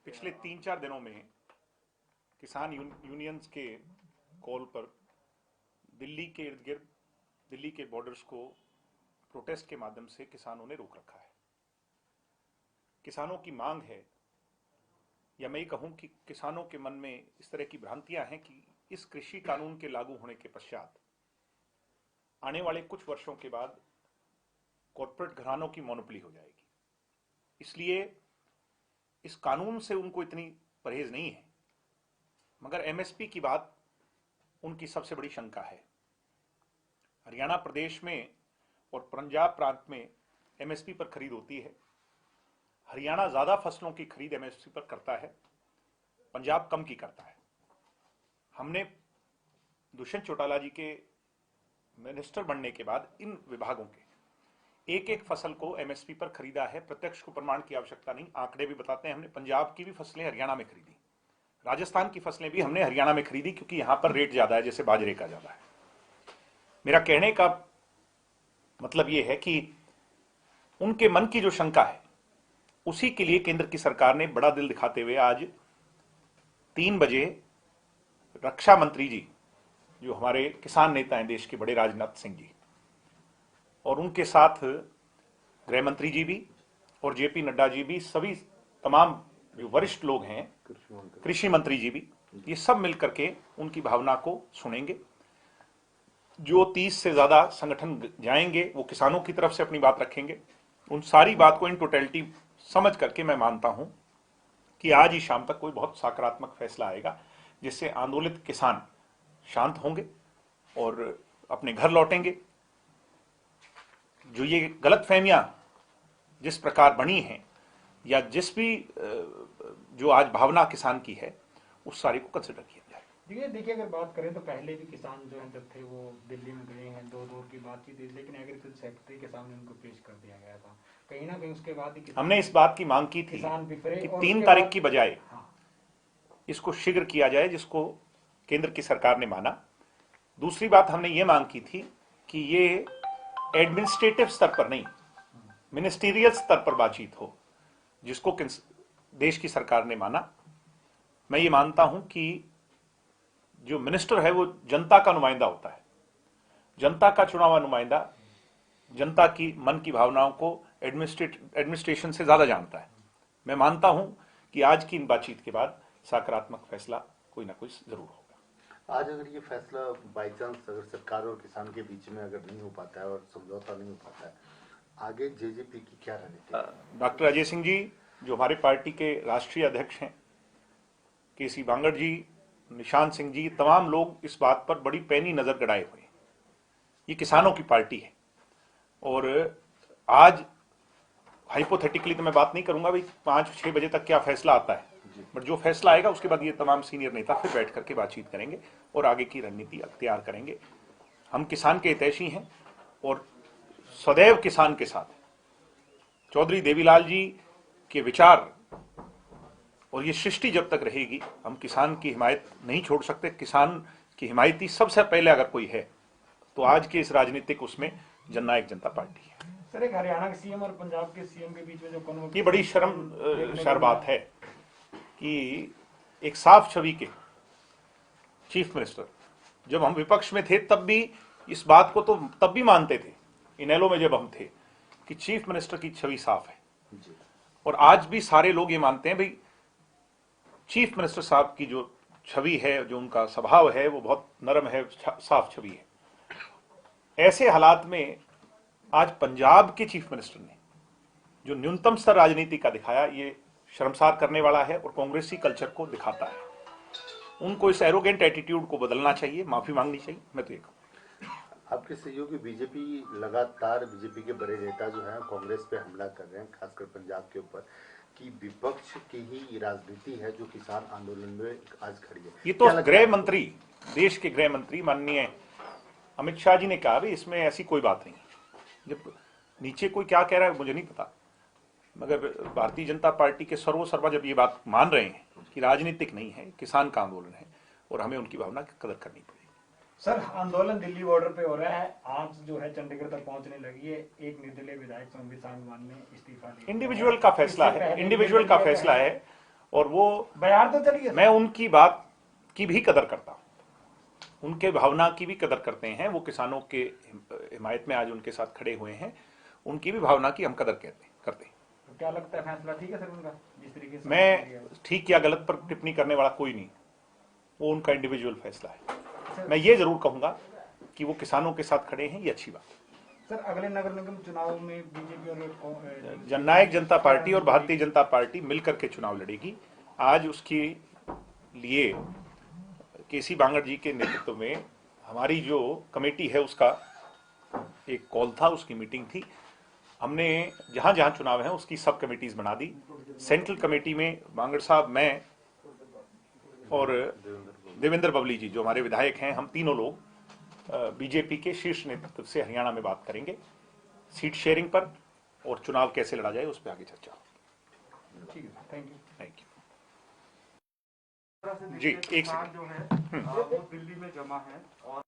पिछले 3-4 दिनों में किसान यूनियंस के कॉल पर दिल्ली के इर्द गिर्द दिल्ली के बॉर्डर्स को प्रोटेस्ट के माध्यम से किसानों ने रोक रखा है। किसानों की मांग है, या मैं ये कहूं कि किसानों के मन में इस तरह की भ्रांतियां हैं कि इस कृषि कानून के लागू होने के पश्चात आने वाले कुछ वर्षों के बाद कॉर्पोरेट घरानों की मोनोपोली हो जाएगी, इसलिए इस कानून से उनको इतनी परहेज नहीं है। मगर एमएसपी की बात उनकी सबसे बड़ी शंका है। हरियाणा प्रदेश में और पंजाब प्रांत में एमएसपी पर खरीद होती है। हरियाणा ज्यादा फसलों की खरीद एमएसपी पर करता है, पंजाब कम की करता है। हमने दुष्यंत चौटाला जी के मिनिस्टर बनने के बाद इन विभागों के एक एक फसल को एमएसपी पर खरीदा है। प्रत्यक्ष को प्रमाण की आवश्यकता नहीं, आंकड़े भी बताते हैं। हमने पंजाब की भी फसलें हरियाणा में खरीदी, राजस्थान की फसलें भी हमने हरियाणा में खरीदी, क्योंकि यहां पर रेट ज्यादा है, जैसे बाजरे का ज्यादा है। मेरा कहने का मतलब यह है कि उनके मन की जो शंका है उसी के लिए केंद्र की सरकार ने बड़ा दिल दिखाते हुए आज 3 बजे रक्षा मंत्री जी, जो हमारे किसान नेता हैं देश के बड़े, राजनाथ सिंह जी, और उनके साथ गृह मंत्री जी भी और जेपी नड्डा जी भी, सभी तमाम जो वरिष्ठ लोग हैं, कृषि मंत्री जी भी, ये सब मिलकर के उनकी भावना को सुनेंगे। जो 30 से ज्यादा संगठन जाएंगे वो किसानों की तरफ से अपनी बात रखेंगे। उन सारी बात को इन टोटलिटी समझ करके मैं मानता हूं कि आज ही शाम तक कोई बहुत सकारात्मक फैसला आएगा, जिससे आंदोलित किसान शांत होंगे और अपने घर लौटेंगे। जो ये गलतफहमियां जिस प्रकार बनी हैं, या जिस भी जो आज भावना किसान की है, उस सारी को कंसिडर किया जाए। देखिए अगर बात करें तो पहले भी किसान जो हैं जब थे वो दिल्ली में गए हैं, 2 दौर की बातचीत हुई, लेकिन एग्रीकल्चर सेक्रेटरी के सामने उनको पेश कर दिया गया था। कहीं ना कहीं उसके बाद हमने इस बात की मांग की थी कि 3 तारीख की बजाय इसको शीघ्र किया जाए, जिसको केंद्र की सरकार ने माना। दूसरी बात हमने ये मांग की थी कि ये एडमिनिस्ट्रेटिव स्तर पर नहीं, मिनिस्टीरियल स्तर पर बातचीत हो, जिसको देश की सरकार ने माना। मैं ये मानता हूं कि जो मिनिस्टर है वो जनता का नुमाइंदा होता है। जनता का चुना हुआ नुमाइंदा जनता की मन की भावनाओं को एडमिनिस्ट्रेशन से ज्यादा जानता है। मैं मानता हूं कि आज की इन बातचीत के बाद सकारात्मक फैसला कोई ना कोई जरूर होगा। आज अगर ये फैसला बाई चांस अगर सरकार और किसान के बीच में अगर नहीं हो पाता है और समझौता नहीं हो पाता है, आगे जेजेपी की क्या रणनीति? डॉक्टर अजय सिंह जी, जो हमारे पार्टी के राष्ट्रीय अध्यक्ष हैं, केसी बांगड़ जी, निशांत सिंह जी, तमाम लोग इस बात पर बड़ी पैनी नजर गड़ाए हुए हैं। ये किसानों की पार्टी है, और आज हाइपोथेटिकली तो मैं बात नहीं करूंगा भाई 5-6 बजे तक क्या फैसला आता है, बट जो फैसला आएगा उसके बाद ये तमाम सीनियर नेता फिर बैठ करके बातचीत करेंगे और आगे की रणनीति अख्तियार करेंगे। हम किसान के हितैषी हैं और सदैव किसान के साथ। चौधरी देवीलाल जी के विचार और ये सृष्टि जब तक रहेगी, हम किसान की हिमायत नहीं छोड़ सकते। किसान की हिमायती सबसे पहले अगर कोई है तो आज के इस राजनीतिक उसमें जननायक जनता पार्टी है। सर, एक हरियाणा के सीएम और पंजाब के सीएम के बीच में जो ये बड़ी शर्म बात है कि एक साफ छवि के चीफ मिनिस्टर, जब हम विपक्ष में थे तब भी इस बात को तो तब भी मानते थे, इनेलो में जब हम थे, कि चीफ मिनिस्टर की छवि साफ है, और आज भी सारे लोग ये मानते हैं भाई चीफ मिनिस्टर साहब की जो छवि है, जो उनका स्वभाव है, वो बहुत नरम है, साफ छवि है। ऐसे हालात में आज पंजाब के चीफ मिनिस्टर ने जो न्यूनतम स्तर राजनीति का दिखाया, ये शर्मसार करने वाला है और कांग्रेसी कल्चर को दिखाता है। उनको इस एरोगेंट एटीट्यूड को बदलना चाहिए, माफी मांगनी चाहिए। मैं तो ये कहूँ, आपके सहयोगी बीजेपी लगातार, बीजेपी के बड़े नेता जो हैं कांग्रेस पे हमला कर रहे हैं, खासकर पंजाब के ऊपर, कि विपक्ष की ही राजनीति है जो किसान आंदोलन में आज खड़ी है। ये तो गृह मंत्री, देश के गृह मंत्री माननीय अमित शाह जी ने कहा भाई इसमें ऐसी कोई बात नहीं। जब नीचे कोई क्या कह रहा है मुझे नहीं पता, मगर भारतीय जनता पार्टी के सर्वसर्वा जब ये बात मान रहे हैं कि राजनीतिक नहीं है, किसान का आंदोलन है और हमें उनकी भावना की कदर करनी पड़ेगी। सर, आंदोलन दिल्ली बॉर्डर पे हो रहा है, आज जो है चंडीगढ़ तक पहुंचने लगी है। एक निर्दलीय विधायक सोमवीर सांगवान ने इस्तीफा दिया। इंडिविजुअल का फैसला है, इंडिविजुअल का फैसला है, और वो बयान तो चलिए, मैं उनकी बात की भी कदर करता हूं, उनके भावना की भी कदर करते हैं। वो किसानों के हिमायत में आज उनके साथ खड़े हुए हैं, उनकी भी भावना की हम कदर करते हैं। तो क्या लगता है फैसला ठीक है सर उनका, जिस तरीके से मैं ठीक या गलत पर टिप्पणी करने वाला कोई नहीं, वो उनका इंडिविजुअल फैसला है। मैं ये जरूर कहूंगा कि वो किसानों के साथ खड़े हैं, ये अच्छी बात है। सर अगले नगर निगम चुनाव में बीजेपी और जननायक जनता पार्टी और भारतीय जनता पार्टी मिलकर के चुनाव लड़ेगी। आज उसके लिए केसी बांगड़ जी के नेतृत्व में हमारी जो कमेटी है उसका एक कॉल था, उसकी मीटिंग थी। हमने जहां जहां चुनाव है उसकी सब कमेटीज बना दी। सेंट्रल कमेटी में बांगड़ साहब, मैं और देवेंद्र बबली जी जो हमारे विधायक हैं, हम तीनों लोग बीजेपी के शीर्ष नेतृत्व से हरियाणा में बात करेंगे सीट शेयरिंग पर और चुनाव कैसे लड़ा जाए उस पर आगे चर्चा हो। ठीक है, थैंक यू। थैंक यू जी। एक जो है वो दिल्ली में जमा है और